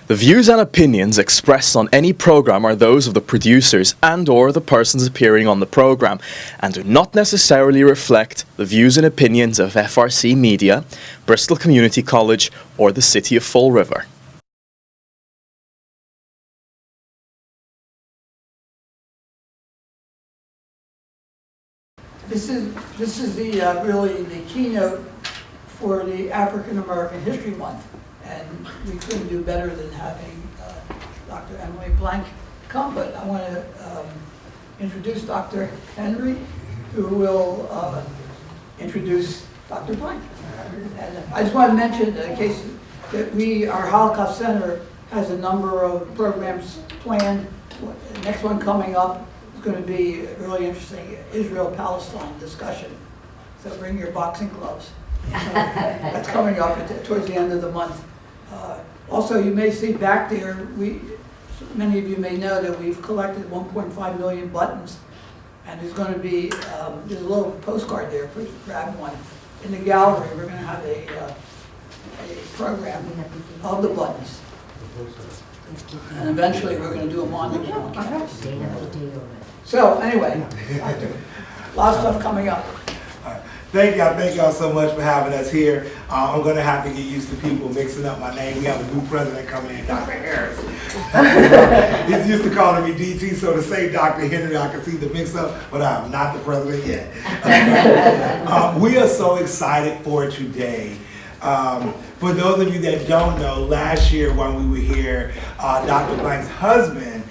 The views and opinions expressed on any program are those of the producers and/or the persons appearing on the program and do not necessarily reflect the views and opinions of FRC Media, Bristol Community College, or the City of Fall River. This is the really the keynote for the African American History Month, and we couldn't do better than having Dr. Emily Blank come. But I want to introduce Dr. Henry, who will introduce Dr. Blank. And I just want to mention, in case that our Holocaust Center has a number of programs planned. The next one coming up is going to be really interesting, Israel-Palestine discussion. So bring your boxing gloves. That's coming up towards the end of the month. Also, you may see back there, many of you may know that we've collected 1.5 million buttons, and there's going to be there's a little postcard there. Please grab one. In the gallery, we're going to have a program of the buttons, and eventually we're going to do them on campus. So anyway, a lot of stuff coming up. Thank y'all so much for having us here. I'm going to have to get used to people mixing up my name. We have a new president coming in, Dr. Harris. He's used to calling me DT, so to say Dr. Henry, I can see the mix-up, but I'm not the president yet. We are so excited for today. For those of you that don't know, last year when we were here, Dr. Blank's husband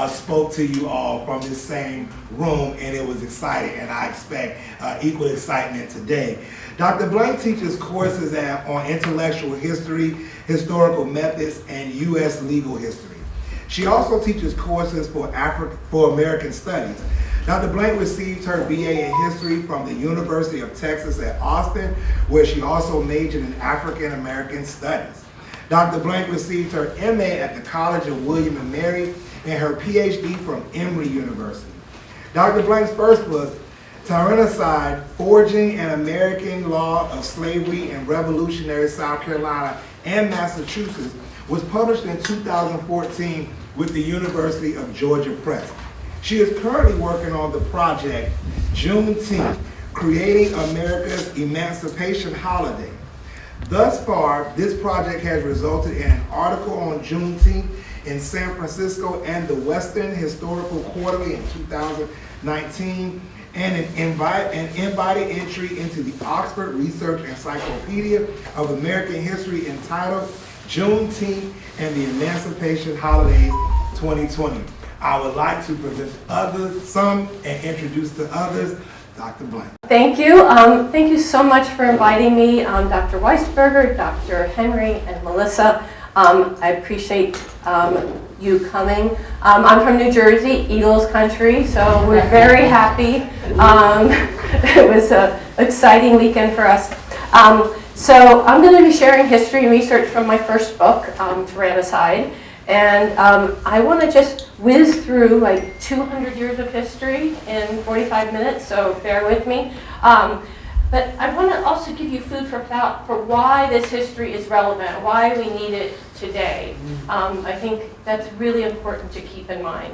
spoke to you all from this same room, and it was exciting, and I expect equal excitement today. Dr. Blank teaches courses on intellectual history, historical methods, and U.S. legal history. She also teaches courses for American Studies. Dr. Blank received her BA in history from the University of Texas at Austin, where she also majored in African American Studies. Dr. Blank received her MA at the College of William & Mary and her PhD from Emory University. Dr. Blank's first book, Tyrannicide: Forging an American Law of Slavery in Revolutionary South Carolina and Massachusetts, was published in 2014 with the University of Georgia Press. She is currently working on the project Juneteenth, Creating America's Emancipation Holiday. Thus far, this project has resulted in an article on Juneteenth in San Francisco and the Western Historical Quarterly in 2019, and an invited entry into the Oxford Research Encyclopedia of American History entitled Juneteenth and the Emancipation Holidays 2020. I would like to present some and introduce to others, Dr. Blank. Thank you. Thank you so much for inviting me, Dr. Weisberger, Dr. Henry, and Melissa. I appreciate you coming. I'm from New Jersey, Eagles country, so we're very happy. It was an exciting weekend for us. So I'm going to be sharing history and research from my first book, Tyrannicide. And I want to just whiz through like 200 years of history in 45 minutes, so bear with me. But I want to also give you food for thought for why this history is relevant, why we need it today. I think that's really important to keep in mind.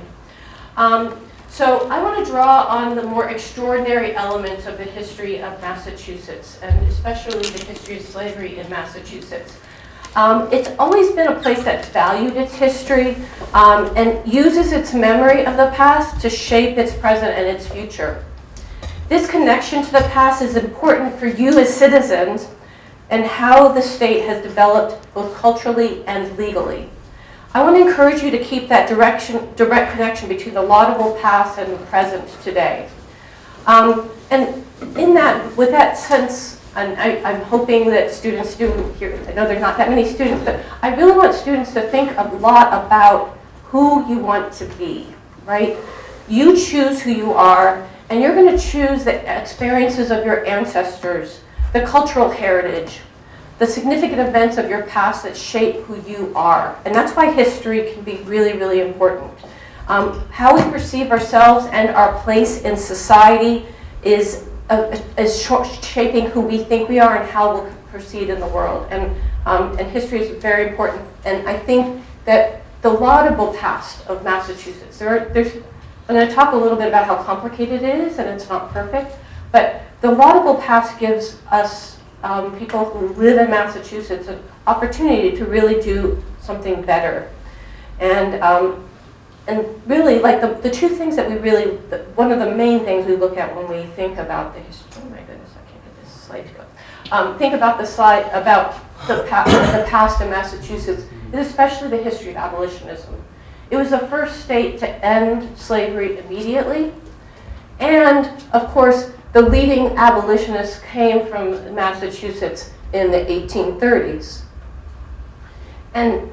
So I want to draw on the more extraordinary elements of the history of Massachusetts, and especially the history of slavery in Massachusetts. It's always been a place that's valued its history and uses its memory of the past to shape its present and its future. This connection to the past is important for you as citizens and how the state has developed both culturally and legally. I want to encourage you to keep that direct connection between the laudable past and the present today. And with that sense, and I'm hoping that students do here, I know there are not that many students, but I really want students to think a lot about who you want to be, right? You choose who you are, and you're going to choose the experiences of your ancestors, the cultural heritage, the significant events of your past that shape who you are. And that's why history can be really, really important. How we perceive ourselves and our place in society is shaping who we think we are and how we'll proceed in the world. And history is very important. And I think that the laudable past of Massachusetts, I'm going to talk a little bit about how complicated it is, and it's not perfect, but the laudable past gives us people who live in Massachusetts an opportunity to really do something better. And really, like the two things that we really, one of the main things we look at when we think about the history, oh my goodness, I can't get this slide to go. Think about the slide about the past in Massachusetts, is especially the history of abolitionism. It was the first state to end slavery immediately. And of course, the leading abolitionists came from Massachusetts in the 1830s. And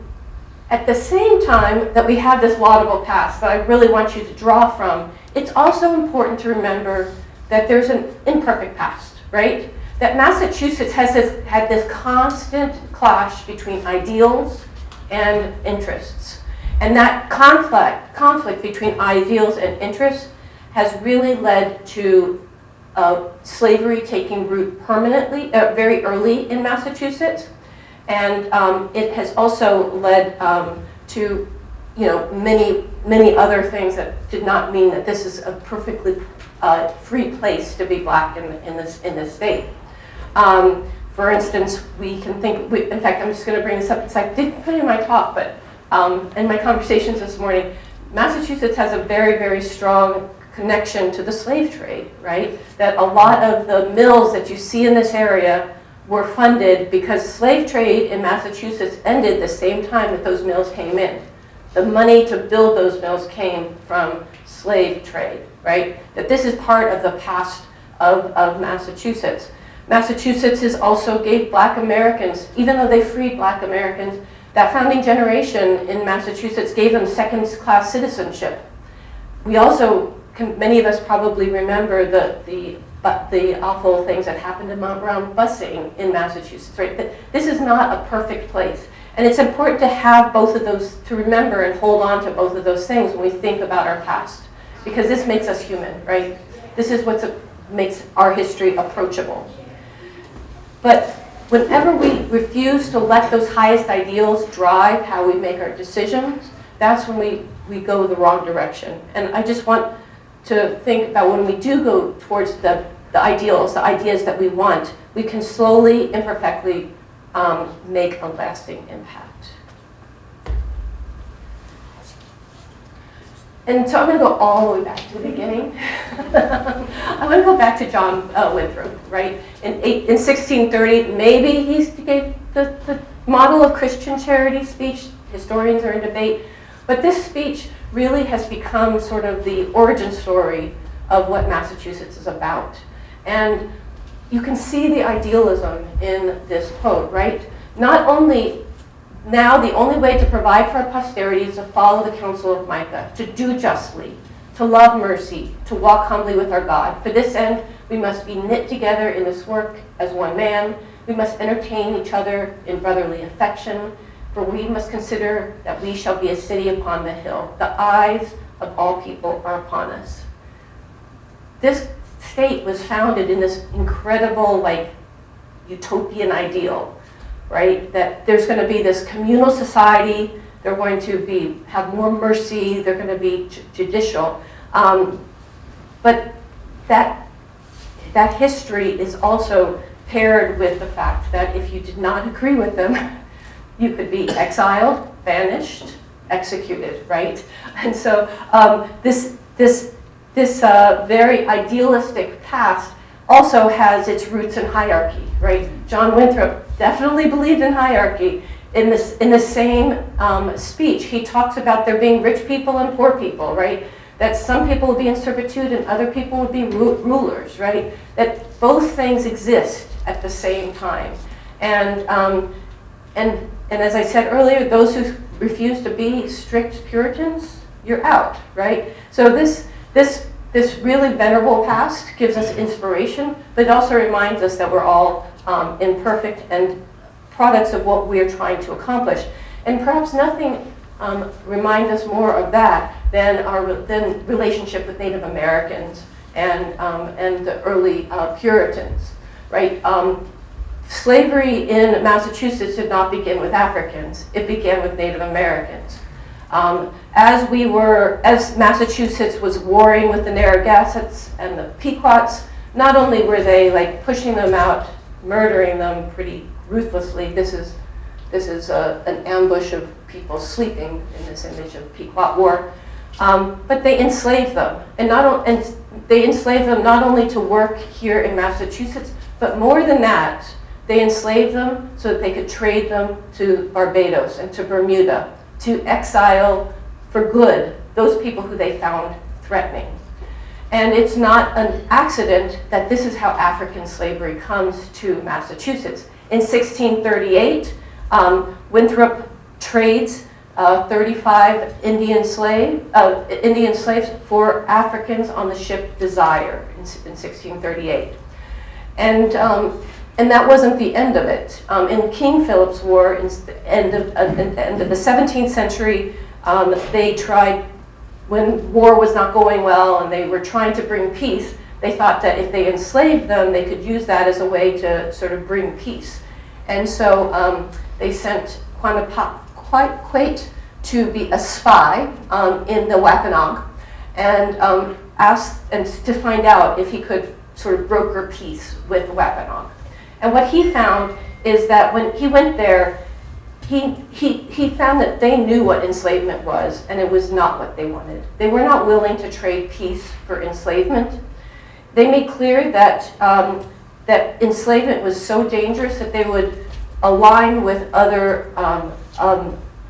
at the same time that we have this laudable past that I really want you to draw from, it's also important to remember that there's an imperfect past, right? That Massachusetts had this constant clash between ideals and interests. And that conflict between ideals and interests has really led to slavery taking root permanently, very early in Massachusetts. And it has also led to, many other things that did not mean that this is a perfectly free place to be black in this state. For instance, we can think, in fact, I'm just going to bring this up because I didn't put it in my talk, but in my conversations this morning, Massachusetts has a very, very strong connection to the slave trade, right? That a lot of the mills that you see in this area were funded because slave trade in Massachusetts ended the same time that those mills came in. The money to build those mills came from slave trade, right? That this is part of the past of Massachusetts. Massachusetts is also gave black Americans, even though they freed black Americans, that founding generation in Massachusetts gave them second-class citizenship. We also, many of us probably remember the awful things that happened around busing in Massachusetts, right? This is not a perfect place. And it's important to have both of those, to remember and hold on to both of those things when we think about our past, because this makes us human, right? This is what makes our history approachable. But whenever we refuse to let those highest ideals drive how we make our decisions, that's when we go the wrong direction. And I just want to think about when we do go towards the ideals, the ideas that we want, we can slowly, imperfectly make a lasting impact. And so I'm going to go all the way back to the beginning. I want to go back to John Winthrop, right? In 1630, maybe he gave the model of Christian charity speech. Historians are in debate. But this speech really has become sort of the origin story of what Massachusetts is about. And you can see the idealism in this quote, right? Not only now, the only way to provide for our posterity is to follow the counsel of Micah, to do justly, to love mercy, to walk humbly with our God. For this end, we must be knit together in this work as one man. We must entertain each other in brotherly affection, for we must consider that we shall be a city upon the hill. The eyes of all people are upon us. This state was founded in this incredible, utopian ideal, right? That there's going to be this communal society, they're going to have more mercy, they're going to be judicial. But that history is also paired with the fact that if you did not agree with them, you could be exiled, banished, executed, right? And so this very idealistic past also has its roots in hierarchy, right? John Winthrop definitely believed in hierarchy. In the same speech, he talks about there being rich people and poor people, right? That some people would be in servitude and other people would be rulers, right? That both things exist at the same time. And as I said earlier, those who refuse to be strict Puritans, you're out, right? So this really venerable past gives us inspiration, but it also reminds us that we're all imperfect and products of what we are trying to accomplish. And perhaps nothing reminds us more of that than our relationship with Native Americans and the early Puritans, right? slavery in Massachusetts did not begin with Africans. It began with Native Americans. As Massachusetts was warring with the Narragansetts and the Pequots, not only were they like pushing them out, murdering them pretty ruthlessly. This is an ambush of people sleeping in this image of Pequot War. But they enslaved them, and they enslaved them not only to work here in Massachusetts, but more than that, they enslaved them so that they could trade them to Barbados and to Bermuda, to exile for good those people who they found threatening. And it's not an accident that this is how African slavery comes to Massachusetts. In 1638, Winthrop trades 35 Indian slaves for Africans on the ship Desire in 1638. And that wasn't the end of it. In King Philip's War, in the end of the 17th century, they tried, when war was not going well and they were trying to bring peace, they thought that if they enslaved them, they could use that as a way to sort of bring peace. And so they sent Quate to be a spy in the Wampanoag and asked to find out if he could sort of broker peace with the Wampanoag. And what he found is that when he went there, he found that they knew what enslavement was, and it was not what they wanted. They were not willing to trade peace for enslavement. They made clear that, that enslavement was so dangerous that they would align with other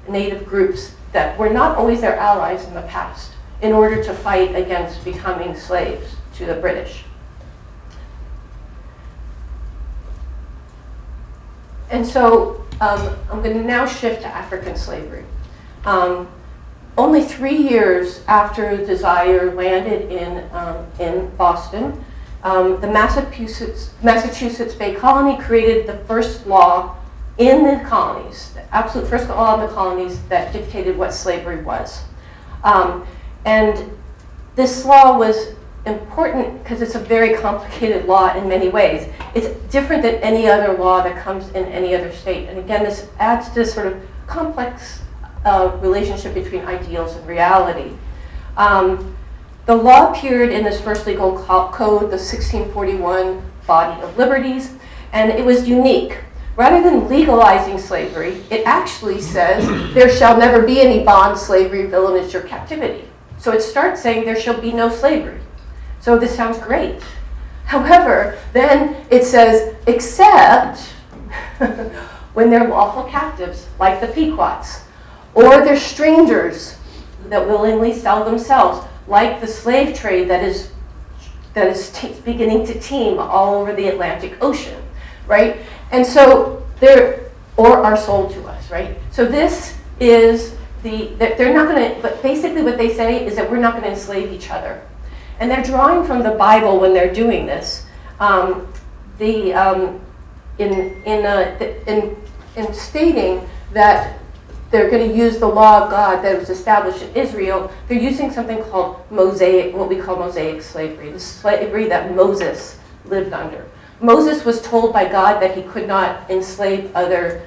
native groups that were not always their allies in the past in order to fight against becoming slaves to the British. And so I'm going to now shift to African slavery. Only 3 years after Desire landed in Boston, the Massachusetts Bay Colony created the first law in the colonies, the absolute first law in the colonies that dictated what slavery was. And this law was important because it's a very complicated law in many ways. It's different than any other law that comes in any other state. And again, this adds to this sort of complex relationship between ideals and reality. The law appeared in this first legal code, the 1641 Body of Liberties, and it was unique. Rather than legalizing slavery, it actually says there shall never be any bond, slavery, villanage, or captivity. So it starts saying there shall be no slavery. So this sounds great. However, then it says, except when they're lawful captives, like the Pequots, or they're strangers that willingly sell themselves, like the slave trade that is beginning to teem all over the Atlantic Ocean, right? And so or are sold to us, right? So this is they're not going to, but basically what they say is that we're not going to enslave each other. And they're drawing from the Bible when they're doing this. In stating that they're going to use the law of God that was established in Israel, they're using something called Mosaic, what we call Mosaic slavery, the slavery that Moses lived under. Moses was told by God that he could not enslave others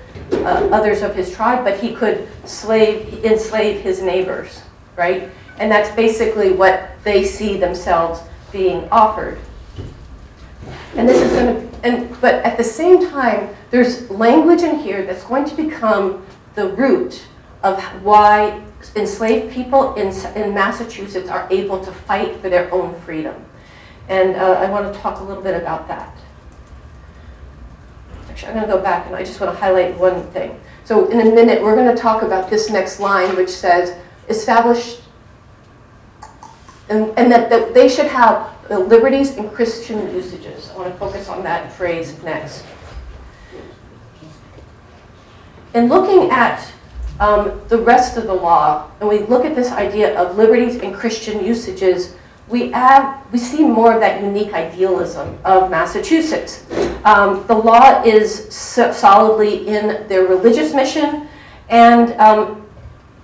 of his tribe, but he could enslave his neighbors, right? And that's basically what they see themselves being offered. And this is going to, but at the same time, there's language in here that's going to become the root of why enslaved people in Massachusetts are able to fight for their own freedom. And I want to talk a little bit about that. Actually, I'm going to go back and I just want to highlight one thing. So in a minute, we're going to talk about this next line, which says, established, and that they should have liberties and Christian usages. I want to focus on that phrase next. In looking at the rest of the law, and we look at this idea of liberties and Christian usages, we see more of that unique idealism of Massachusetts. The law is solidly in their religious mission, and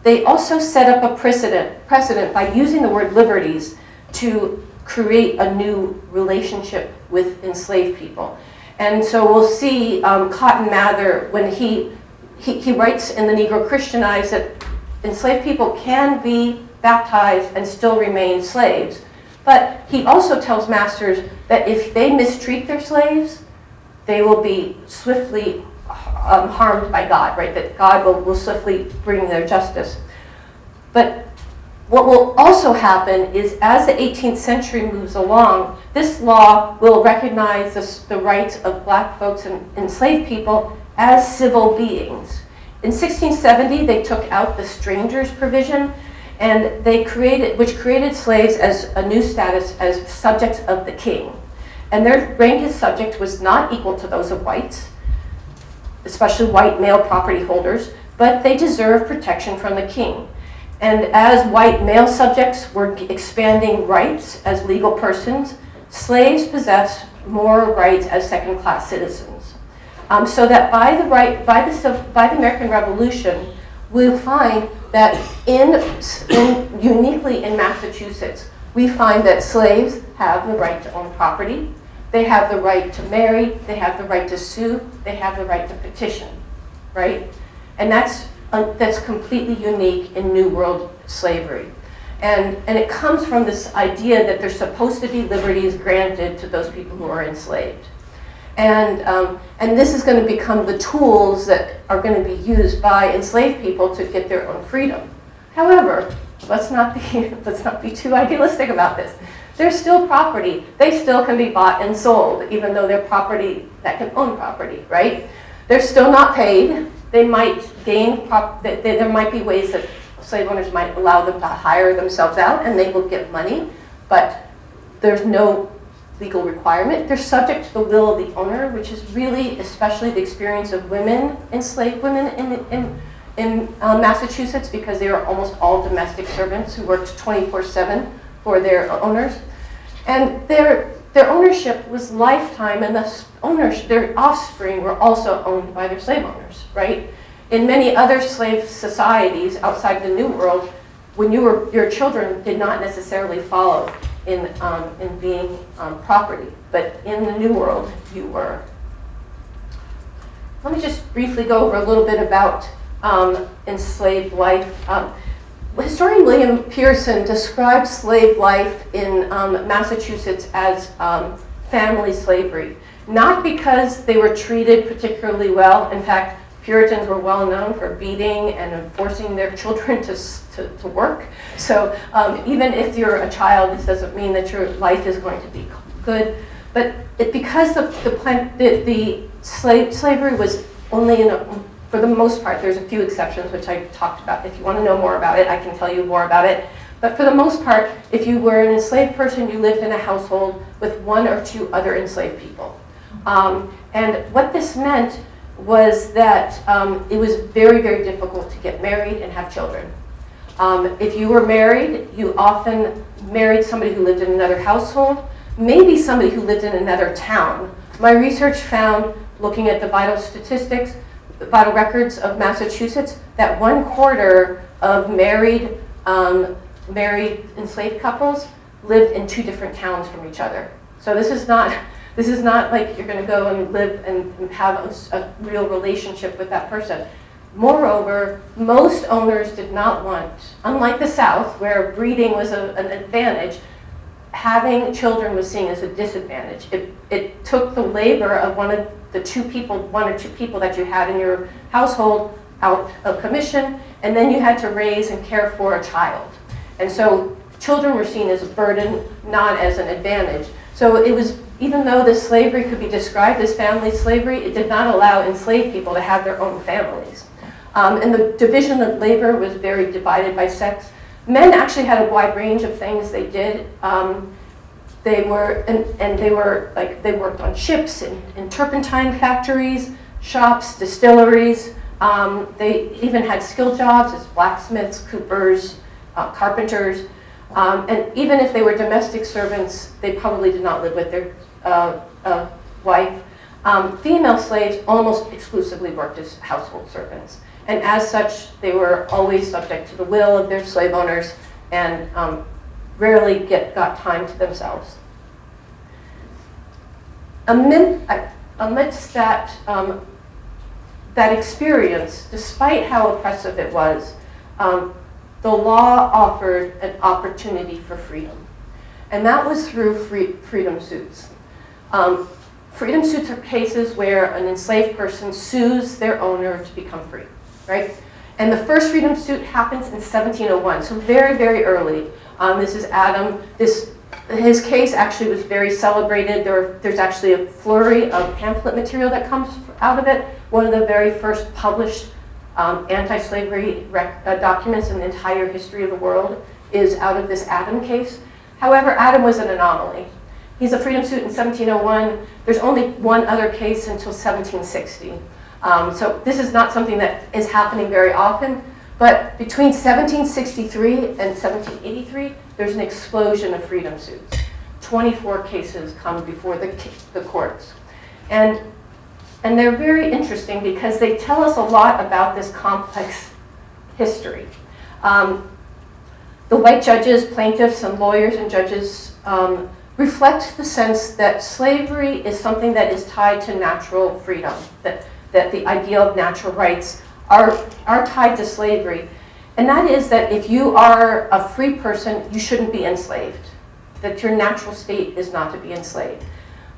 they also set up a precedent by using the word liberties to create a new relationship with enslaved people. And so we'll see Cotton Mather when he writes in the Negro Christianized that enslaved people can be baptized and still remain slaves. But he also tells masters that if they mistreat their slaves, they will be swiftly harmed by God, right? That God will swiftly bring their justice. But what will also happen is as the 18th century moves along, this law will recognize the rights of black folks and enslaved people as civil beings. In 1670, they took out the strangers provision, and which created slaves as a new status as subjects of the king. And their rank as subject was not equal to those of whites, especially white male property holders, but they deserved protection from the king. And as white male subjects were expanding rights as legal persons, slaves possessed more rights as second-class citizens. So that by the American Revolution, we'll find that uniquely in Massachusetts, we find that slaves have the right to own property, they have the right to marry, they have the right to sue, they have the right to petition, right? And that's completely unique in New World slavery. And it comes from this idea that there's supposed to be liberties granted to those people who are enslaved. And this is going to become the tools that are going to be used by enslaved people to get their own freedom. However, let's not be too idealistic about this. They're still property. They still can be bought and sold, even though they're property that can own property, right? They're still not paid. They might gain, there might be ways that slave owners might allow them to hire themselves out and they will get money, but there's no legal requirement. They're subject to the will of the owner, which is really especially the experience of women, enslaved women in Massachusetts, because they were almost all domestic servants who worked 24/7 for their owners. And their ownership was lifetime, and their offspring were also owned by their slave owners, right? In many other slave societies outside the New World, when your children did not necessarily follow in being property, but in the New World, you were. Let me just briefly go over a little bit about enslaved life. Historian William Pearson describes slave life in Massachusetts as family slavery, not because they were treated particularly well. In fact, Puritans were well known for beating and forcing their children to work. So even if you're a child, this doesn't mean that your life is going to be good. But because slavery was only for the most part, there's a few exceptions, which I talked about. If you want to know more about it, I can tell you more about it. But for the most part, if you were an enslaved person, you lived in a household with one or two other enslaved people. And what this meant was that it was very, very difficult to get married and have children. If you were married, you often married somebody who lived in another household, maybe somebody who lived in another town. My research found, looking at the vital statistics, the vital records of Massachusetts, that 1/4 of married enslaved couples lived in 2 different towns from each other. So this is not like you're going to go and live and have a real relationship with that person. Moreover, most owners did not want, unlike the South, where breeding was an advantage, having children was seen as a disadvantage. It took the labor of one or two people that you had in your household out of commission, and then you had to raise and care for a child. And so children were seen as a burden, not as an advantage. So it was, even though the slavery could be described as family slavery, it did not allow enslaved people to have their own families. And the division of labor was very divided by sex. Men actually had a wide range of things they did. They worked on ships, in turpentine factories, shops, distilleries. They even had skilled jobs as blacksmiths, coopers, carpenters. And even if they were domestic servants, they probably did not live with their wife. Female slaves almost exclusively worked as household servants. And as such, they were always subject to the will of their slave owners and rarely got time to themselves. amidst that, that experience, despite how oppressive it was, the law offered an opportunity for freedom. And that was through freedom suits. Freedom suits are cases where an enslaved person sues their owner to become free, right? And the first freedom suit happens in 1701, so very, very early. This is Adam. His case actually was very celebrated. There's actually a flurry of pamphlet material that comes out of it. One of the very first published anti-slavery documents in the entire history of the world is out of this Adam case. However, Adam was an anomaly. He's a freedom suit in 1701. There's only one other case until 1760. So this is not something that is happening very often. But between 1763 and 1783, there's an explosion of freedom suits. 24 cases come before the courts. And they're very interesting because they tell us a lot about this complex history. The white judges, plaintiffs, and lawyers and judges reflect the sense that slavery is something that is tied to natural freedom, that the idea of natural rights are tied to slavery. And that is that if you are a free person, you shouldn't be enslaved, that your natural state is not to be enslaved.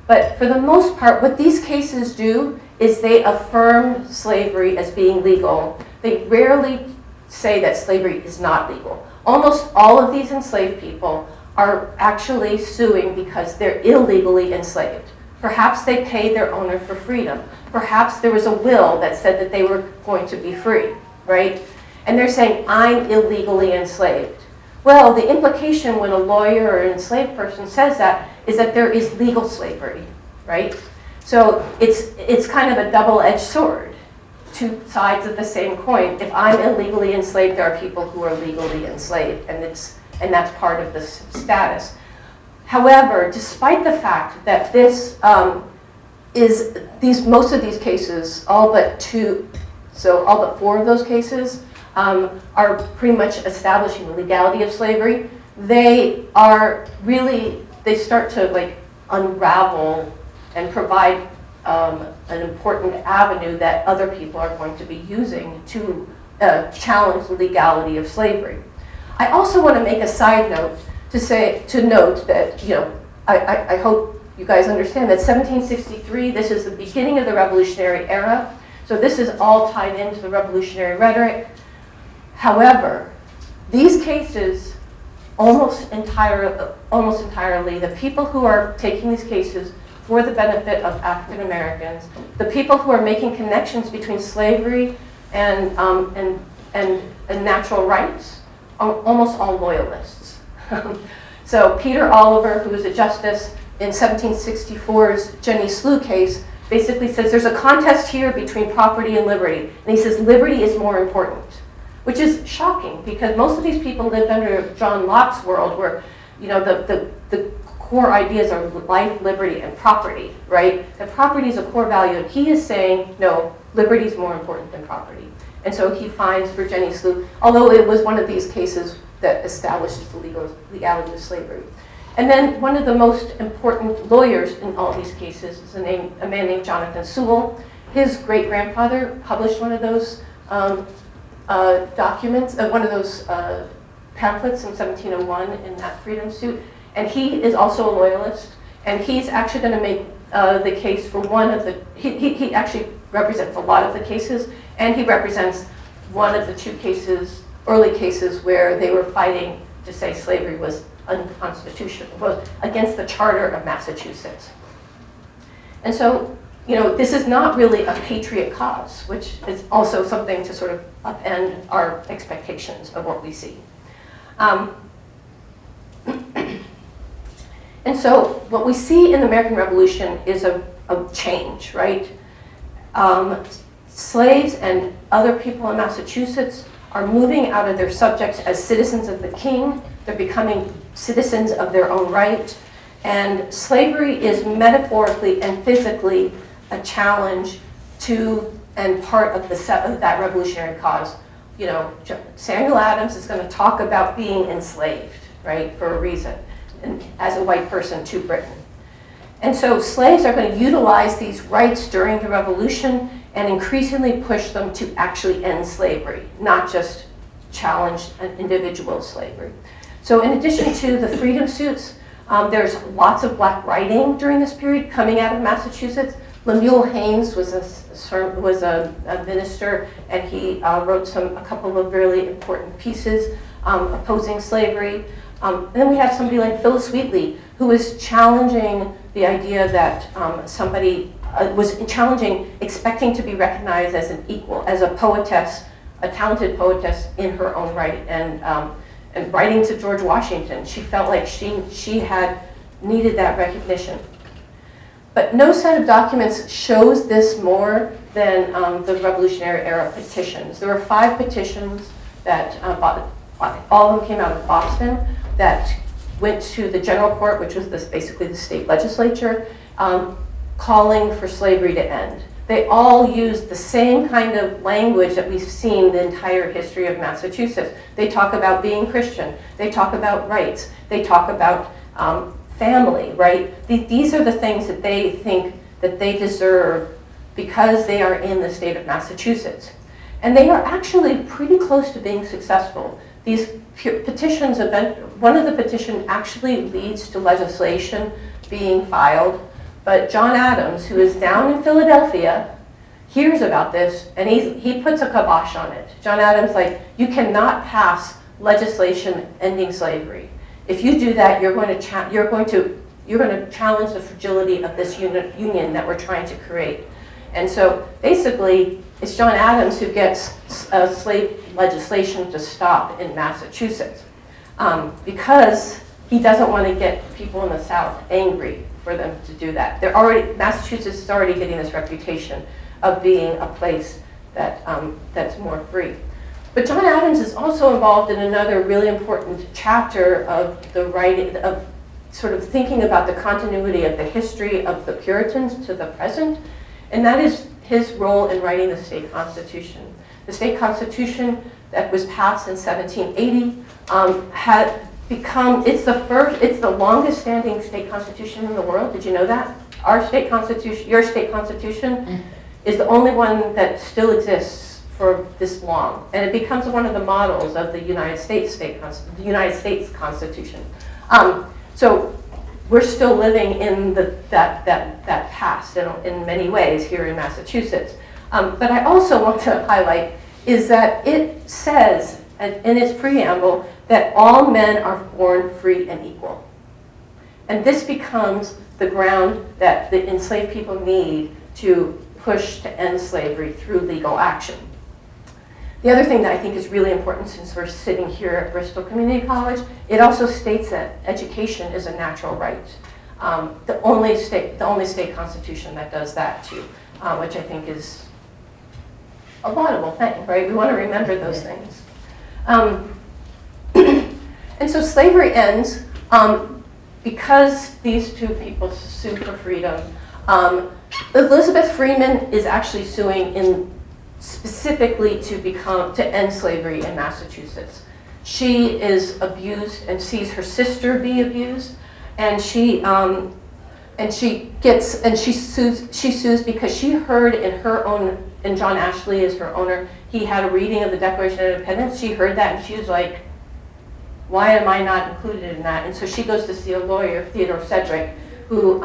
But for the most part, what these cases do is they affirm slavery as being legal. They rarely say that slavery is not legal. Almost all of these enslaved people are actually suing because they're illegally enslaved. Perhaps they paid their owner for freedom. Perhaps there was a will that said that they were going to be free, right? And they're saying, I'm illegally enslaved. Well, the implication when a lawyer or an enslaved person says that is that there is legal slavery, right? So it's kind of a double-edged sword, two sides of the same coin. If I'm illegally enslaved, there are people who are legally enslaved, and that's part of the status. However, despite the fact that this most of these cases, all but four of those cases are pretty much establishing the legality of slavery, they start to like unravel and provide an important avenue that other people are going to be using to challenge the legality of slavery. I also want to make a side note to note that, I hope you guys understand that 1763, this is the beginning of the Revolutionary Era. So this is all tied into the revolutionary rhetoric. However, these cases, almost entirely, the people who are taking these cases for the benefit of African Americans, the people who are making connections between slavery and natural rights, are almost all loyalists. So Peter Oliver, who was a justice in 1764's Jenny Slew case, basically says there's a contest here between property and liberty. And he says liberty is more important, which is shocking because most of these people lived under John Locke's world where the core ideas are life, liberty, and property, right? That property is a core value. And he is saying, no, liberty is more important than property. And so he finds for Jenny Slew, although it was one of these cases that establishes the legality of slavery. And then one of the most important lawyers in all these cases is a man named Jonathan Sewell. His great-grandfather published one of those documents, one of those pamphlets in 1701 in that freedom suit. And he is also a loyalist. And he's actually going to make the case for one of the, he actually represents a lot of the cases. And he represents one of the two cases, early cases, where they were fighting to say slavery was unconstitutional, was against the Charter of Massachusetts. And so, this is not really a patriot cause, which is also something to sort of upend our expectations of what we see. And so what we see in the American Revolution is a change, right? Slaves and other people in Massachusetts are moving out of their subjects as citizens of the king. They're becoming citizens of their own right. And slavery is metaphorically and physically a challenge to and part of that revolutionary cause. Samuel Adams is going to talk about being enslaved, right, for a reason, and as a white person to Britain. And so slaves are going to utilize these rights during the revolution and increasingly push them to actually end slavery, not just challenge an individual slavery. So in addition to the freedom suits, there's lots of black writing during this period coming out of Massachusetts. Lemuel Haynes was a minister, and he wrote a couple of really important pieces opposing slavery. And then we have somebody like Phyllis Wheatley, who was challenging the idea that somebody was challenging expecting to be recognized as an equal, as a poetess, a talented poetess in her own right, and writing to George Washington. She felt like she had needed that recognition. But no set of documents shows this more than the Revolutionary Era petitions. There were 5 petitions that all of them came out of Boston that went to the General Court, which was basically the state legislature, calling for slavery to end. They all used the same kind of language that we've seen the entire history of Massachusetts. They talk about being Christian. They talk about rights. They talk about family, right? These are the things that they think that they deserve because they are in the state of Massachusetts. And they are actually pretty close to being successful. These petitions, one of the petitions actually leads to legislation being filed, but John Adams, who is down in Philadelphia, hears about this and he puts a kibosh on it. John Adams, like, you cannot pass legislation ending slavery. If you do that, you're going to challenge the fragility of this union that we're trying to create. And so basically, it's John Adams who gets slave legislation to stop in Massachusetts because he doesn't want to get people in the South angry for them to do that. Massachusetts is already getting this reputation of being a place that's more free. But John Adams is also involved in another really important chapter of the writing, of sort of thinking about the continuity of the history of the Puritans to the present, and that is his role in writing the state constitution. The state constitution that was passed in 1780 had become, it's the longest standing state constitution in the world. Did you know that? Our state constitution, your state constitution, is the only one that still exists for this long, and it becomes one of the models of the United States Constitution. So we're still living in that past in many ways here in Massachusetts. But I also want to highlight is that it says in its preamble that all men are born free and equal. And this becomes the ground that the enslaved people need to push to end slavery through legal action. The other thing that I think is really important, since we're sitting here at Bristol Community College, it also states that education is a natural right. The only state constitution that does that too, which I think is a laudable thing, right? We want to remember those things. And so slavery ends because these two people sue for freedom. Elizabeth Freeman is actually suing specifically to end slavery in Massachusetts. She is abused and sees her sister be abused, and she sues because she heard in John Ashley is her owner, he had a reading of the Declaration of Independence. She heard that and she was like, why am I not included in that? And so she goes to see a lawyer, Theodore Sedgwick, who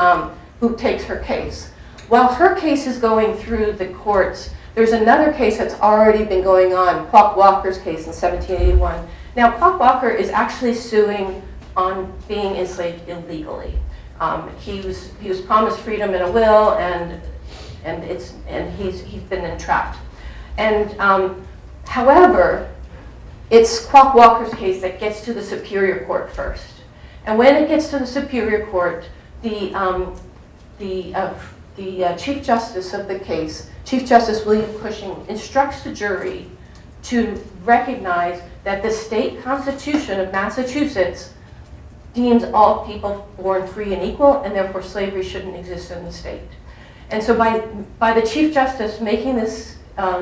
takes her case. While her case is going through the courts, there's another case that's already been going on, Quock Walker's case in 1781. Now, Quock Walker is actually suing on being enslaved illegally. He was promised freedom in a will, and he's been entrapped. And however, it's Quock Walker's case that gets to the Superior Court first. And when it gets to the Superior Court, the Chief Justice of the case, Chief Justice William Cushing, instructs the jury to recognize that the state constitution of Massachusetts deems all people born free and equal, and therefore slavery shouldn't exist in the state. And so by the Chief Justice making this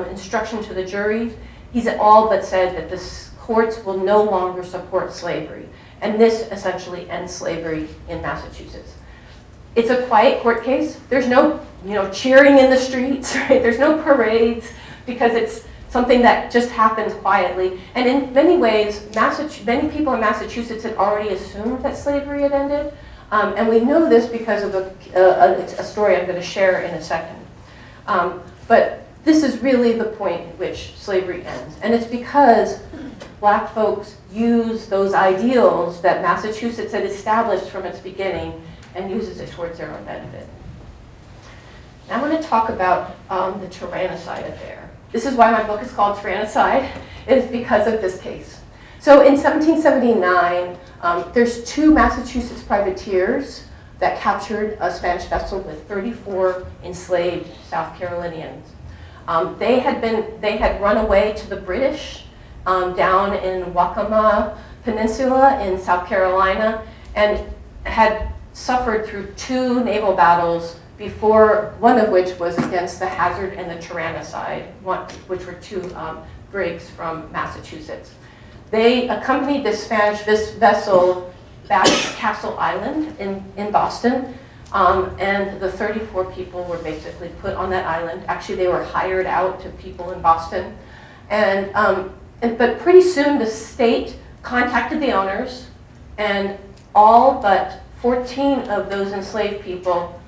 instruction to the jury, he's all but said that the courts will no longer support slavery. And this essentially ends slavery in Massachusetts. It's a quiet court case. There's no, cheering in the streets, right? There's no parades, because it's something that just happens quietly. And in many ways, many people in Massachusetts had already assumed that slavery had ended. And we know this because of a story I'm going to share in a second. But this is really the point at which slavery ends. And it's because black folks use those ideals that Massachusetts had established from its beginning and uses it towards their own benefit. Now I want to talk about the tyrannicide affair. This is why my book is called Tyrannicide, is because of this case. So in 1779, there's 2 Massachusetts privateers that captured a Spanish vessel with 34 enslaved South Carolinians. They had run away to the British down in Waccamaw Peninsula in South Carolina, and had suffered through 2 naval battles before, one of which was against the Hazard and the Tyrannicide, which were 2 brigs from Massachusetts. They accompanied this Spanish vessel back to Castle Island in Boston, and the 34 people were basically put on that island. Actually, they were hired out to people in Boston. But pretty soon the state contacted the owners, and all but 14 of those enslaved people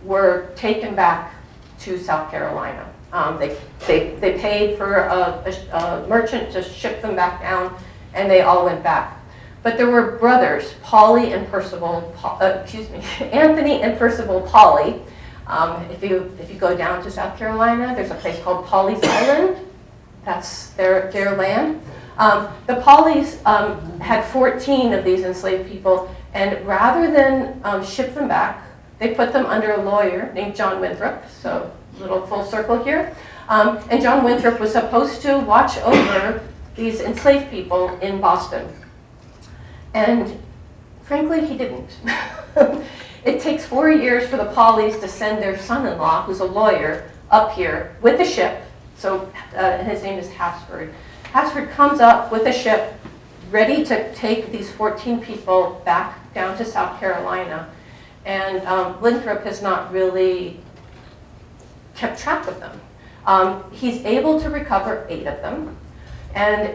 were taken back to South Carolina. They paid for a merchant to ship them back down, and they all went back. But there were brothers, Anthony and Percival Pauley. If you go down to South Carolina, there's a place called Pauley's Island. That's their land. The Pauleys had 14 of these enslaved people, and rather than ship them back, they put them under a lawyer named John Winthrop, so a little full circle here. And John Winthrop was supposed to watch over these enslaved people in Boston. And frankly, he didn't. It takes 4 years for the Pauleys to send their son-in-law, who's a lawyer, up here with a ship. So his name is Hasford. Hasford comes up with a ship ready to take these 14 people back down to South Carolina. And Winthrop has not really kept track of them. He's able to recover 8 of them. And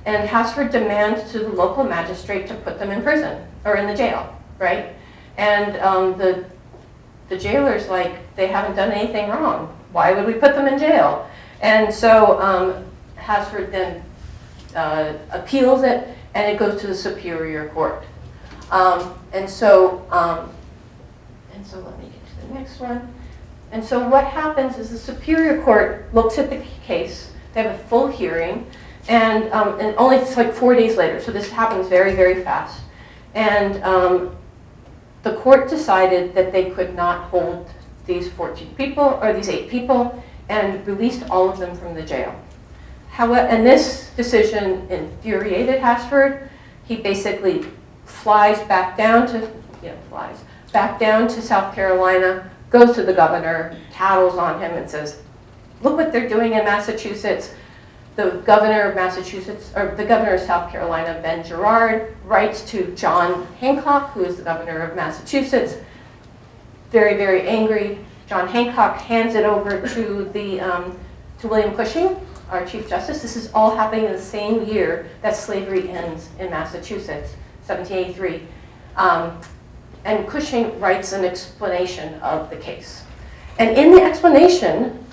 Hasford demands to the local magistrate to put them in prison, or in the jail, right? And the jailer's like, they haven't done anything wrong. Why would we put them in jail? And so Hasford then appeals it, and it goes to the Superior Court. And so let me get to the next one. And so what happens is the Superior Court looks at the case. They have a full hearing, and only it's like 4 days later. So this happens very, very fast. And the court decided that they could not hold these 14 people, or these 8 people, and released all of them from the jail. However, and this decision infuriated Hasford. He basically flies back down to South Carolina, goes to the governor, tattles on him, and says, "Look what they're doing in Massachusetts." The governor of Massachusetts, or the governor of South Carolina, Ben Gerard, writes to John Hancock, who is the governor of Massachusetts, very, very angry. John Hancock hands it over to William Cushing, our Chief Justice. This is all happening in the same year that slavery ends in Massachusetts, 1783. And Cushing writes an explanation of the case. And in the explanation,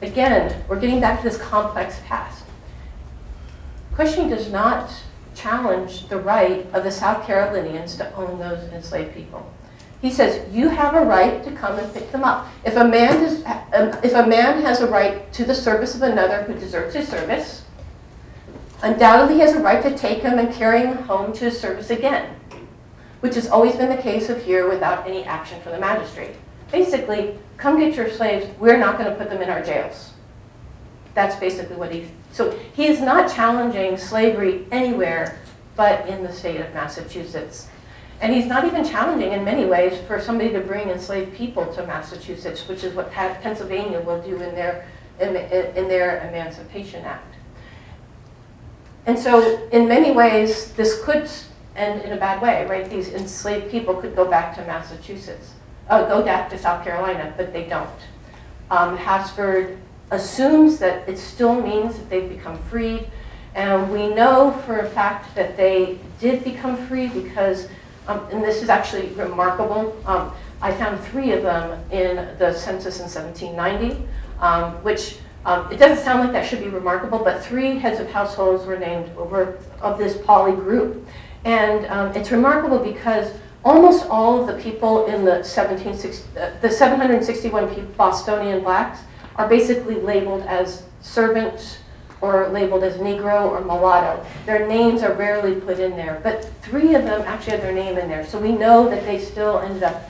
again, we're getting back to this complex past. Cushing does not challenge the right of the South Carolinians to own those enslaved people. He says, you have a right to come and pick them up. If a man has a right to the service of another who deserves his service, undoubtedly he has a right to take him and carry him home to his service again, which has always been the case of here without any action from the magistrate. Basically, come get your slaves, we're not going to put them in our jails. That's basically what so he is not challenging slavery anywhere but in the state of Massachusetts. And he's not even challenging in many ways for somebody to bring enslaved people to Massachusetts, which is what Pennsylvania will do in their Emancipation Act. And so in many ways, this could end in a bad way, right? These enslaved people could go back to Massachusetts. go back to South Carolina, but they don't. Hassford assumes that it still means that they've become freed, and we know for a fact that they did become free because, and this is actually remarkable, I found 3 of them in the census in 1790, which it doesn't sound like that should be remarkable, but 3 heads of households were named of this poly group. And it's remarkable because almost all of the people in the 761 Bostonian blacks are basically labeled as servants or labeled as Negro or mulatto. Their names are rarely put in there, but 3 of them actually have their name in there. So we know that they still ended up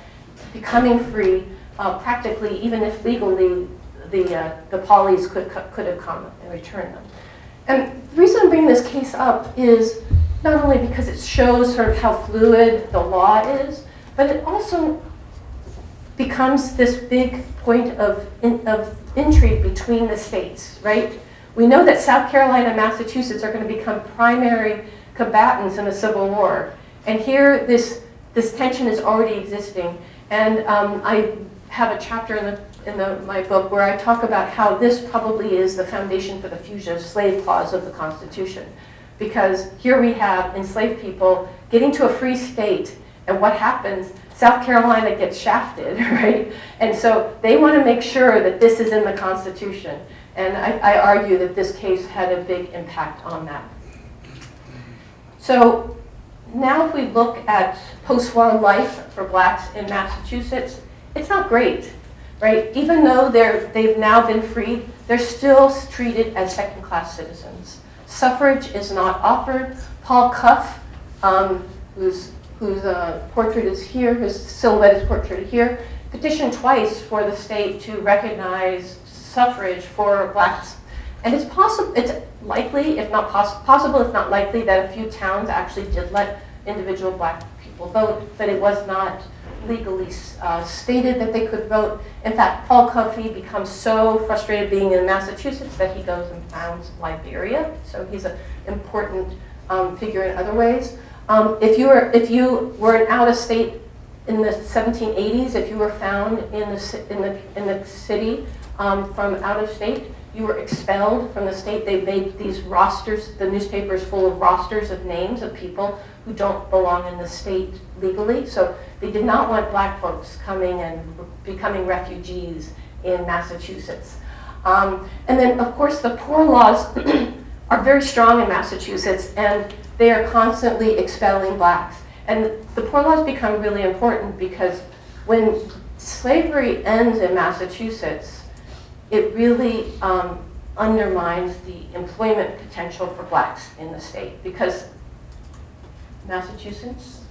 becoming free, practically, even if legally the polys could have come and returned them. And the reason I'm bringing this case up is not only because it shows sort of how fluid the law is, but it also becomes this big point of intrigue between the states, right? We know that South Carolina and Massachusetts are going to become primary combatants in the Civil War. And here, this tension is already existing. And I have a chapter in my book where I talk about how this probably is the foundation for the Fugitive Slave Clause of the Constitution. Because here we have enslaved people getting to a free state, and what happens? South Carolina gets shafted, right? And so they want to make sure that this is in the Constitution. And I argue that this case had a big impact on that. So now if we look at post-war life for blacks in Massachusetts, it's not great, right? Even though they've now been freed, they're still treated as second-class citizens. Suffrage is not offered. Paul Cuff, whose portrait is here, his silhouette is portraited here, petitioned twice for the state to recognize suffrage for blacks. And it's possible, it's likely, if not possible, if not likely, that a few towns actually did let individual black people vote, but it was not legally stated that they could vote. In fact, Paul Cuffey becomes so frustrated being in Massachusetts that he goes and founds Liberia. So he's an important figure in other ways. If you were an out-of-state in the 1780s, if you were found in the city from out of state, you were expelled from the state. They made these rosters, the newspapers full of rosters of names of people who don't belong in the state legally. So they did not want black folks coming and becoming refugees in Massachusetts. And then, of course, the poor laws are very strong in Massachusetts, and they are constantly expelling blacks. And the poor laws become really important because when slavery ends in Massachusetts, it really undermines the employment potential for blacks in the state, because Massachusetts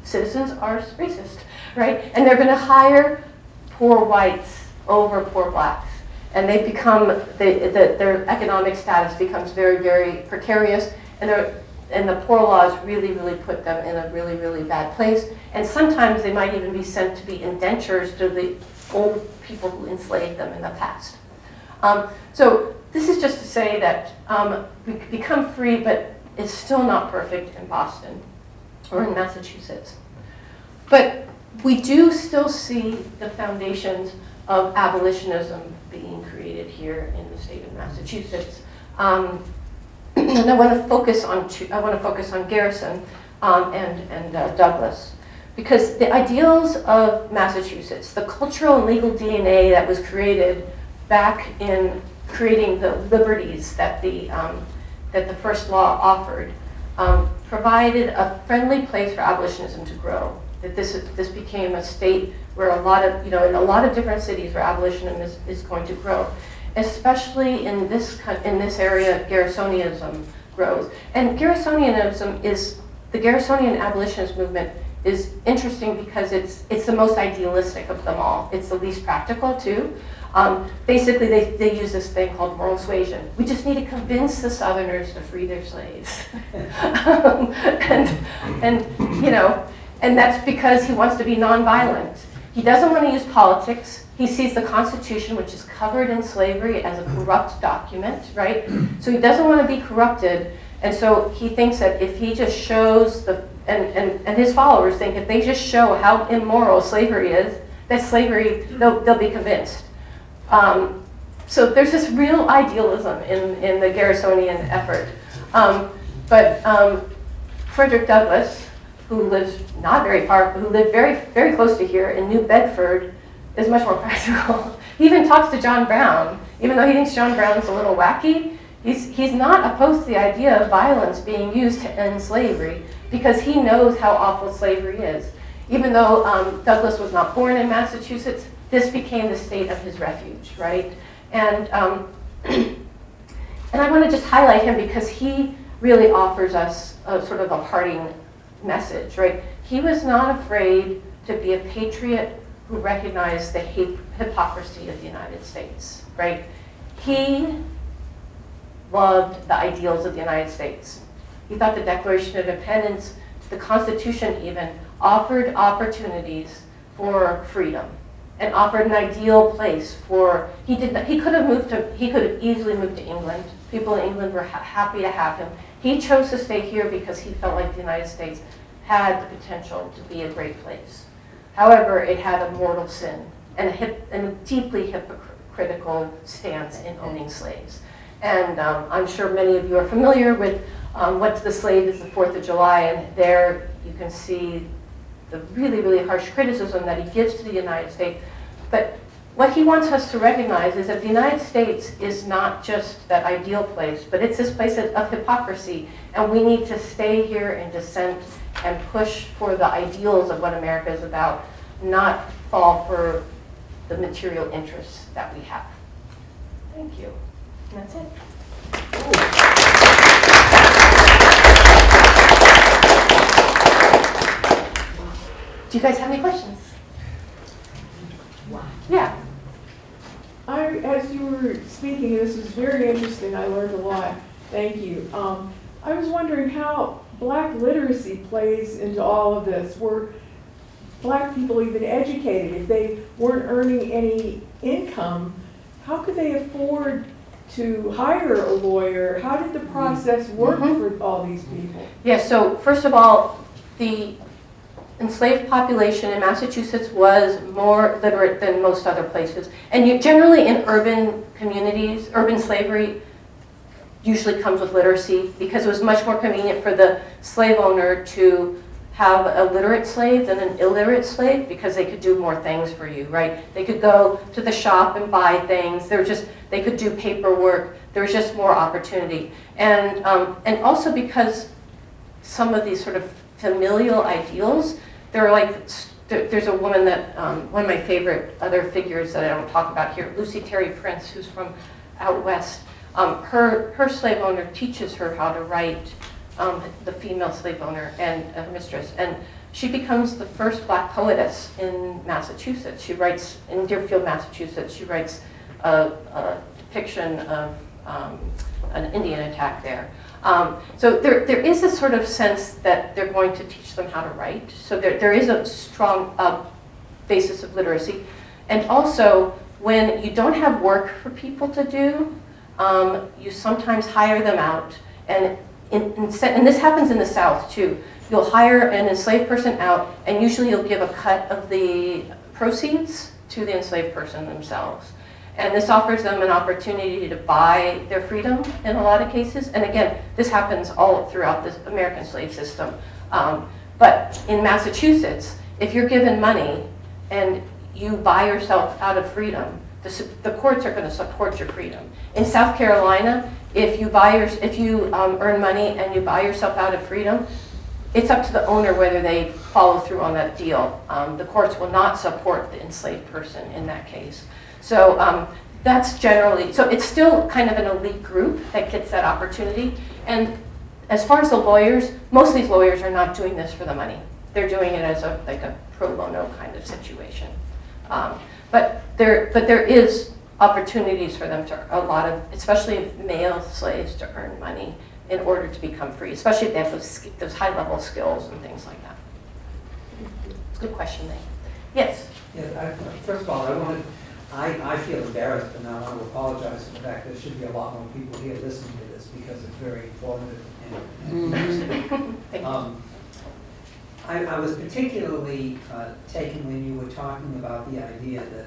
citizens are racist, right? And they're going to hire poor whites over poor blacks. And they become, their economic status becomes very, very precarious, and the poor laws really, really put them in a really, really bad place. And sometimes they might even be sent to be indentures to the old people who enslaved them in the past. So this is just to say that we become free, but it's still not perfect in Boston or in Massachusetts. But we do still see the foundations of abolitionism being created here in the state of Massachusetts. And I want to focus on Garrison and Douglas, because the ideals of Massachusetts, the cultural and legal DNA that was created back in creating the liberties that the first law offered, provided a friendly place for abolitionism to grow. That this became a state where in a lot of different cities where abolitionism is going to grow, especially in this area, Garrisonianism grows. And the Garrisonian abolitionist movement is interesting because it's the most idealistic of them all. It's the least practical too. Basically, they use this thing called moral suasion. We just need to convince the Southerners to free their slaves, and that's because he wants to be nonviolent. He doesn't want to use politics. He sees the Constitution, which is covered in slavery, as a corrupt document, right? So he doesn't want to be corrupted, and so he thinks that if he just shows and his followers think if they just show how immoral slavery is, that slavery, they'll be convinced. So there's this real idealism in the Garrisonian effort. But Frederick Douglass, who lives not very far, who lived very, very close to here in New Bedford, is much more practical. He even talks to John Brown, even though he thinks John Brown's a little wacky. He's not opposed to the idea of violence being used to end slavery because he knows how awful slavery is. Even though Douglass was not born in Massachusetts, this became the state of his refuge, right? And I want to just highlight him because he really offers us a sort of a parting message, right? He was not afraid to be a patriot who recognized the hypocrisy of the United States, right? He loved the ideals of the United States. He thought the Declaration of Independence, the Constitution even, offered opportunities for freedom and offered an ideal place for, he could have easily moved to England. People in England were happy to have him. He chose to stay here because he felt like the United States had the potential to be a great place. However, it had a mortal sin and a deeply hypocritical stance in owning slaves. And I'm sure many of you are familiar with What's the Slave is the 4th of July, and there you can see the really, really harsh criticism that he gives to the United States. But what he wants us to recognize is that the United States is not just that ideal place, but it's this place of hypocrisy, and we need to stay here in dissent and push for the ideals of what America is about, not fall for the material interests that we have. Thank you. And that's it. Do you guys have any questions? Yeah. As you were speaking, this was very interesting. I learned a lot. Thank you. I was wondering how Black literacy plays into all of this. Were Black people even educated? If they weren't earning any income, how could they afford to hire a lawyer? How did the process work for all these people? Yeah, so first of all, the enslaved population in Massachusetts was more literate than most other places. And generally in urban communities, urban slavery usually comes with literacy because it was much more convenient for the slave owner to have a literate slave than an illiterate slave because they could do more things for you, right? They could go to the shop and buy things. They could do paperwork. There was just more opportunity. And also because some of these sort of familial ideals, there's a woman that, one of my favorite other figures that I don't talk about here, Lucy Terry Prince, who's from out west. Her slave owner teaches her how to write, the female slave owner and her mistress. And she becomes the first Black poetess in Massachusetts. She writes, in Deerfield, Massachusetts, she writes a depiction of an Indian attack there. So there is a sort of sense that they're going to teach them how to write. So there is a strong basis of literacy. And also, when you don't have work for people to do, you sometimes hire them out. And this happens in the South too. You'll hire an enslaved person out, and usually you'll give a cut of the proceeds to the enslaved person themselves. And this offers them an opportunity to buy their freedom in a lot of cases. And again, this happens all throughout the American slave system. But in Massachusetts, if you're given money and you buy yourself out of freedom, the courts are going to support your freedom. In South Carolina, if you earn money and you buy yourself out of freedom, it's up to the owner whether they follow through on that deal. The courts will not support the enslaved person in that case. So that's generally, so it's still kind of an elite group that gets that opportunity. And as far as the lawyers, most of these lawyers are not doing this for the money. They're doing it as like a pro bono kind of situation. But there is opportunities for them to, especially male slaves, to earn money in order to become free, especially if they have those high level skills and things like that. It's a good question, Nate. Yes? Yeah, first of all, I feel embarrassed, and I want to apologize for the fact there should be a lot more people here listening to this because it's very informative and interesting. I was particularly taken when you were talking about the idea that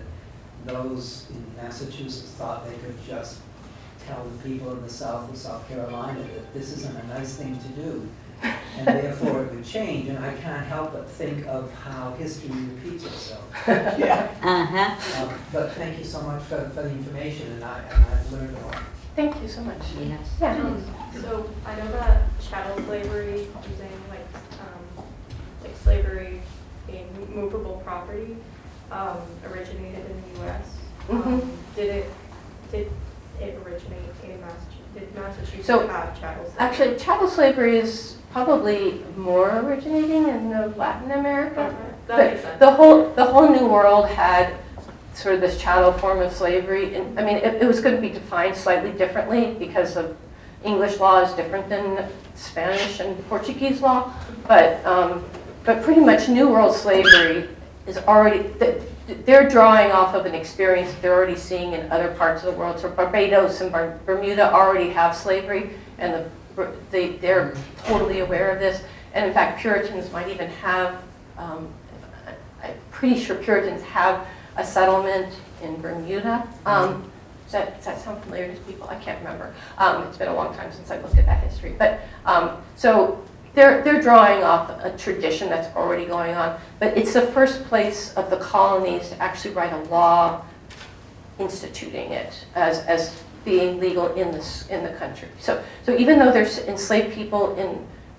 those in Massachusetts thought they could just tell the people in the South of South Carolina that this isn't a nice thing to do, and therefore it would change. And I can't help but think of how history repeats itself. Yeah. But thank you so much for the information, and I've learned a lot. Thank you so much. Yes. Yeah. So I know that chattel slavery, using like slavery being movable property, originated in the U.S. Mhm. Did it originate in Massachusetts? Did Massachusetts So, have chattel slavery? Actually, chattel slavery is probably more originating in Latin America. Okay, that But makes sense. the whole New World had sort of this chattel form of slavery. And I mean, it was going to be defined slightly differently because of English law is different than Spanish and Portuguese law. But pretty much New World slavery is already, they're drawing off of an experience that they're already seeing in other parts of the world. So Barbados and Bermuda already have slavery, and they're totally aware of this. And in fact, Puritans might even have, I'm pretty sure Puritans have a settlement in Bermuda. Does that sound familiar to people? I can't remember. It's been a long time since I looked at that history. But so they're drawing off a tradition that's already going on. But it's the first place of the colonies to actually write a law instituting it as being legal in the country. So even though there's enslaved people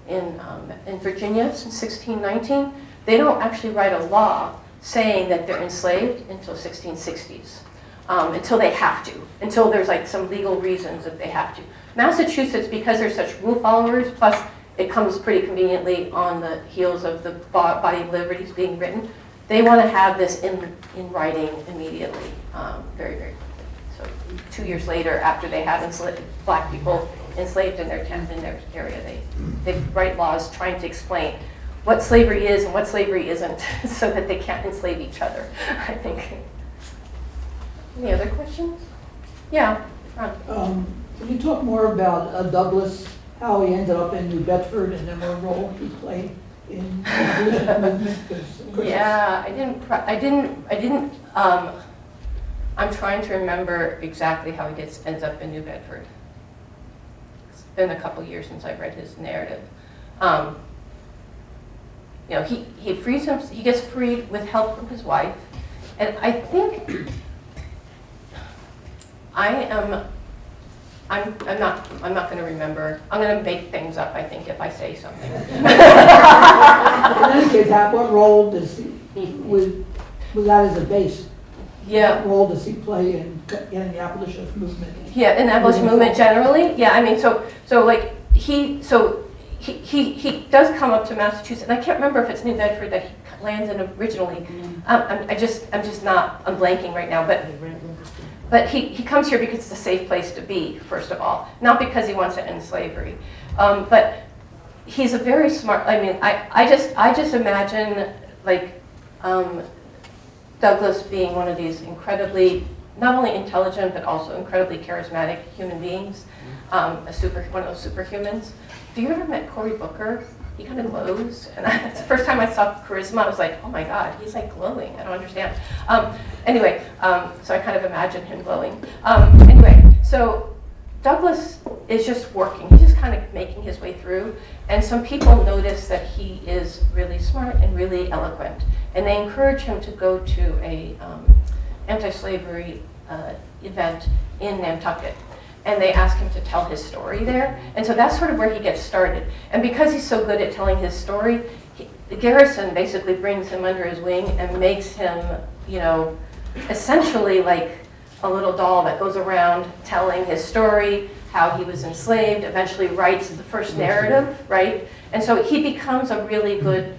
in Virginia since 1619, they don't actually write a law saying that they're enslaved until 1660s. Until they have to, until there's like some legal reasons that they have to. Massachusetts, because they're such rule followers, plus it comes pretty conveniently on the heels of the Body of Liberties being written, they want to have this in writing immediately, very, very quickly. So 2 years later, after they have black people enslaved in their area, they write laws trying to explain what slavery is and what slavery isn't so that they can't enslave each other, I think. Any other questions? Yeah, Ron. Can you talk more about Douglas, how he ended up in New Bedford, and then what role he played in the abolition movement? 'Cause of course Yeah, I'm trying to remember exactly how he ends up in New Bedford. It's been a couple years since I've read his narrative. You know, he gets freed with help from his wife, and I think I'm not going to remember. I'm going to make things up, I think, if I say something. In any case, what role does with that as a base? Yeah. What role does he play in the abolitionist movement? Yeah, in the abolition movement generally. Yeah, I mean, so like he does come up to Massachusetts, and I can't remember if it's New Bedford that he lands in originally. I'm blanking right now, but he comes here because it's a safe place to be, first of all, not because he wants to end slavery, but he's a very smart. I mean, I just imagine like Douglas being one of these incredibly, not only intelligent but also incredibly charismatic human beings, one of those superhumans. Have you ever met Cory Booker? He kind of glows, and that's the first time I saw charisma. I was like, oh my God, he's like glowing. I don't understand. Anyway, so I kind of imagine him glowing. Anyway, so Douglas is just working. He's just kind of making his way through, and some people notice that he is really smart and really eloquent, and they encourage him to go to a anti-slavery event in Nantucket. And they ask him to tell his story there. And so that's sort of where he gets started. And because he's so good at telling his story, the garrison basically brings him under his wing and makes him, you know, essentially like a little doll that goes around telling his story, how he was enslaved, eventually writes the first narrative, right? And so he becomes a really good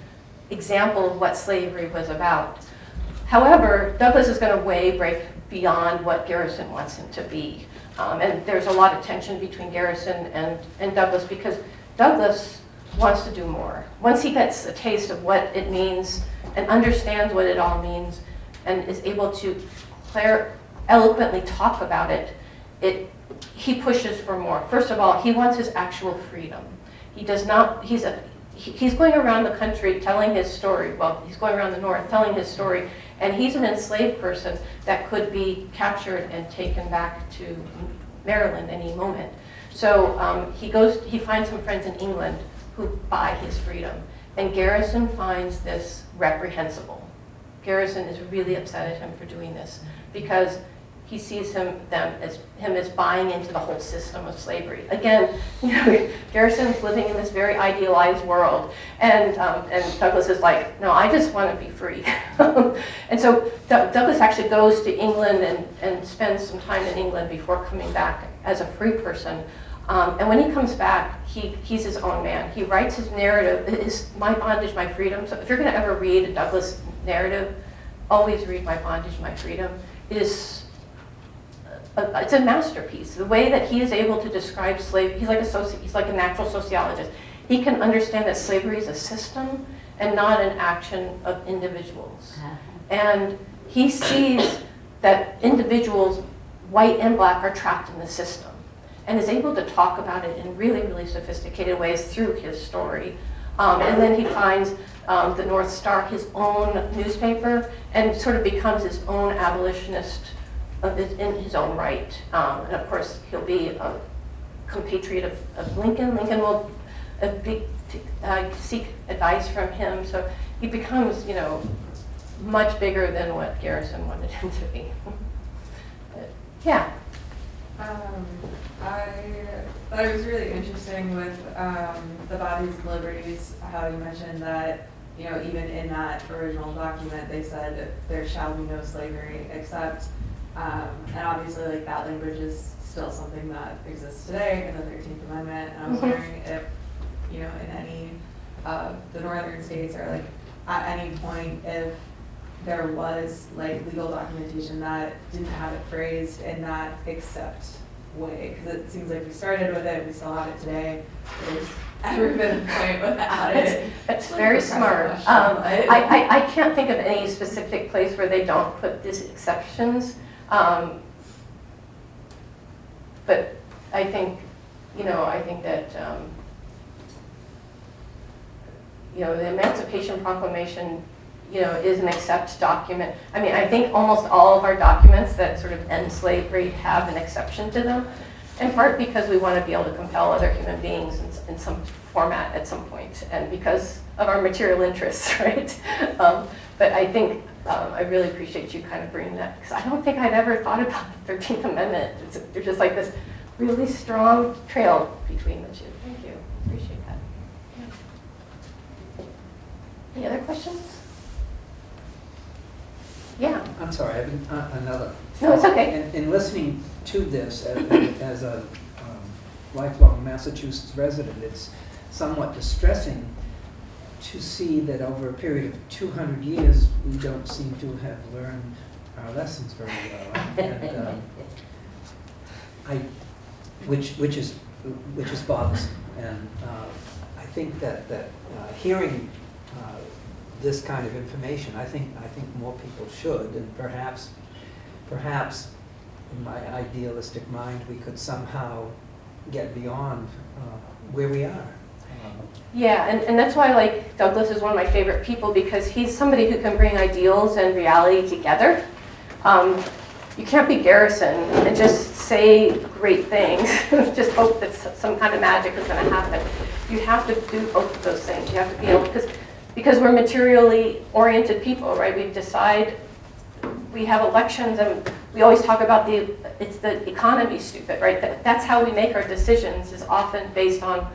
example of what slavery was about. However, Douglas is going to break beyond what Garrison wants him to be. And there's a lot of tension between Garrison and Douglas because Douglas wants to do more. Once he gets a taste of what it means and understands what it all means and is able to eloquently talk about it, he pushes for more. First of all, he wants his actual freedom. He does not, he's going around the country telling his story. Well, he's going around the North telling his story, and he's an enslaved person that could be captured and taken back to Maryland any moment. So he finds some friends in England who buy his freedom, and Garrison finds this reprehensible. Garrison is really upset at him for doing this because he sees him as buying into the whole system of slavery. Again, Garrison's living in this very idealized world, and Douglas is like, no, I just want to be free. And so Douglas actually goes to England and spends some time in England before coming back as a free person. And when he comes back, he's his own man. He writes his narrative, My Bondage, My Freedom. So if you're going to ever read a Douglas narrative, always read My Bondage, My Freedom. It's a masterpiece. The way that he is able to describe slavery, he's like a natural sociologist. He can understand that slavery is a system and not an action of individuals. And he sees that individuals, white and black, are trapped in the system, and is able to talk about it in really, really sophisticated ways through his story. And then he finds the North Star, his own newspaper, and sort of becomes his own abolitionist in his own right. And of course, he'll be a compatriot of Lincoln. Lincoln will seek advice from him. So he becomes, much bigger than what Garrison wanted him to be. But, yeah. I thought it was really interesting with the bodies of liberties, how you mentioned that, even in that original document, they said there shall be no slavery except, and obviously like that language is still something that exists today in the 13th Amendment. And I was wondering if, in any of the northern states or like at any point if there was like legal documentation that didn't have it phrased in that except way, because it seems like we started with it, we still have it today. There's ever been a point without it. That's very smart. I can't think of any specific place where they don't put these exceptions, but I think, that the Emancipation Proclamation, is an accept document. I mean, I think almost all of our documents that sort of end slavery have an exception to them, in part because we want to be able to compel other human beings in some format at some point, and because of our material interests, right? But I think I really appreciate you kind of bringing that, because I don't think I'd ever thought about the 13th Amendment. There's just like this really strong trail between the two. Thank you. Appreciate that. Yeah. Any other questions? Yeah. I'm sorry, I've been, another. No, it's okay. In listening to this as a lifelong Massachusetts resident, it's somewhat distressing to see that over a period of 200 years, we don't seem to have learned our lessons very well. And which is bothersome. And I think that hearing this kind of information, I think more people should, and perhaps in my idealistic mind, we could somehow get beyond where we are. Yeah, and that's why Douglas is one of my favorite people, because he's somebody who can bring ideals and reality together. You can't be Garrison and just say great things, just hope that some kind of magic is going to happen. You have to do both of those things. You have to be able, because we're materially oriented people, right? We have elections, and we always talk about it's the economy, stupid, right? That's how we make our decisions, is often based on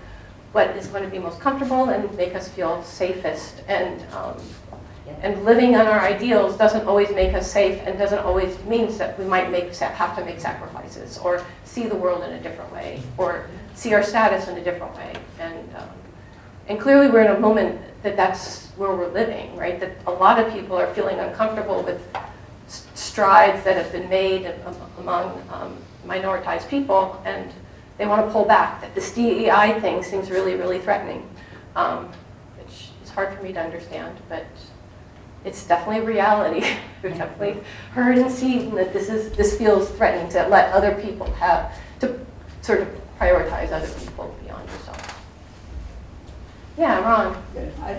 what is going to be most comfortable and make us feel safest. And living on our ideals doesn't always make us safe, and doesn't always means that we might have to make sacrifices, or see the world in a different way, or see our status in a different way. And clearly we're in a moment that's where we're living, right? That a lot of people are feeling uncomfortable with strides that have been made among minoritized people, and they want to pull back. That this DEI thing seems really, really threatening, which is hard for me to understand, but it's definitely a reality. We've definitely heard and seen that this feels threatening, to let other people have to sort of prioritize other people beyond yourself. Yeah, Ron.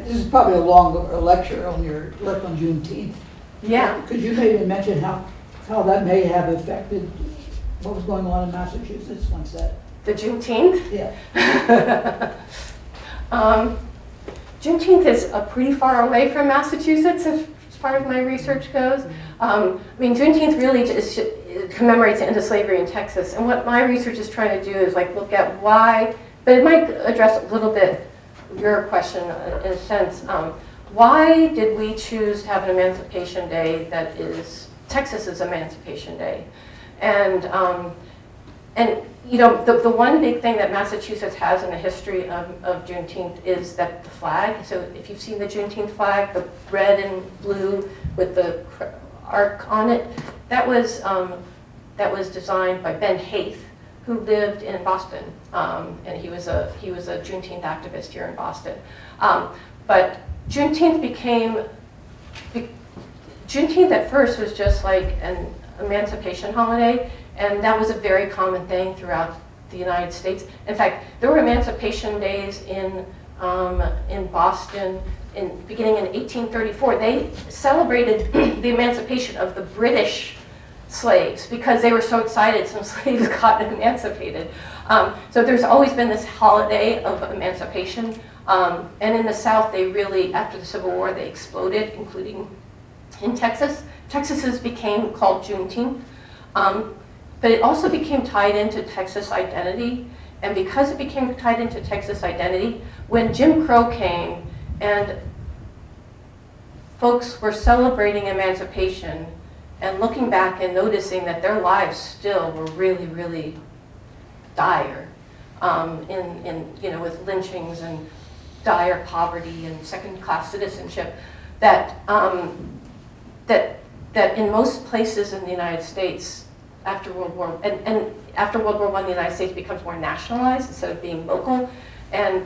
This is probably a long lecture on your work on Juneteenth. Yeah. Could you maybe mention how that may have affected what was going on in Massachusetts once that, The Juneteenth? yeah. Juneteenth is pretty far away from Massachusetts as far as my research goes. I mean, Juneteenth really just commemorates the end of slavery in Texas. And what my research is trying to do is like look at why, but it might address a little bit your question in a sense. Why did we choose to have an Emancipation Day that is Texas's Emancipation Day? And you know, the one big thing that Massachusetts has in the history of Juneteenth is that the flag. So if you've seen the Juneteenth flag, the red and blue with the arc on it, that was designed by Ben Haith, who lived in Boston, and he was a Juneteenth activist here in Boston. But Juneteenth at first was just like an emancipation holiday, and that was a very common thing throughout the United States. In fact, there were emancipation days in Boston beginning in 1834. They celebrated the emancipation of the British slaves because they were so excited some slaves got emancipated. So there's always been this holiday of emancipation. And in the South, they really, after the Civil War, they exploded, including in Texas. Texas's became called Juneteenth. But it also became tied into Texas identity. And because it became tied into Texas identity, when Jim Crow came and folks were celebrating emancipation and looking back and noticing that their lives still were really, really dire, with lynchings and dire poverty and second-class citizenship, that in most places in the United States, after World War I, the United States becomes more nationalized instead of being local, and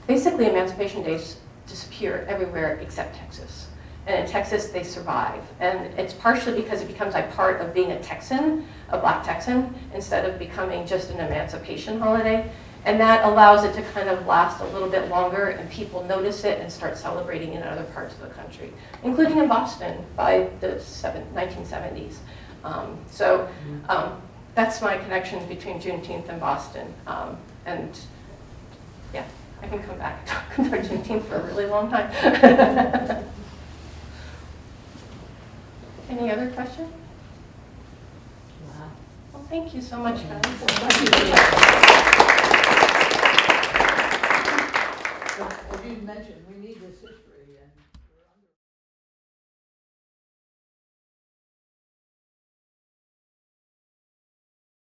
basically emancipation days disappear everywhere except Texas. And in Texas, they survive. And it's partially because it becomes like part of being a Texan, a black Texan, instead of becoming just an emancipation holiday. And that allows it to kind of last a little bit longer, and people notice it and start celebrating in other parts of the country, including in Boston by the 1970s. That's my connection between Juneteenth and Boston. And yeah, I can come back and talk about Juneteenth for a really long time. Any other questions? Well, thank you so much, guys. Thank you.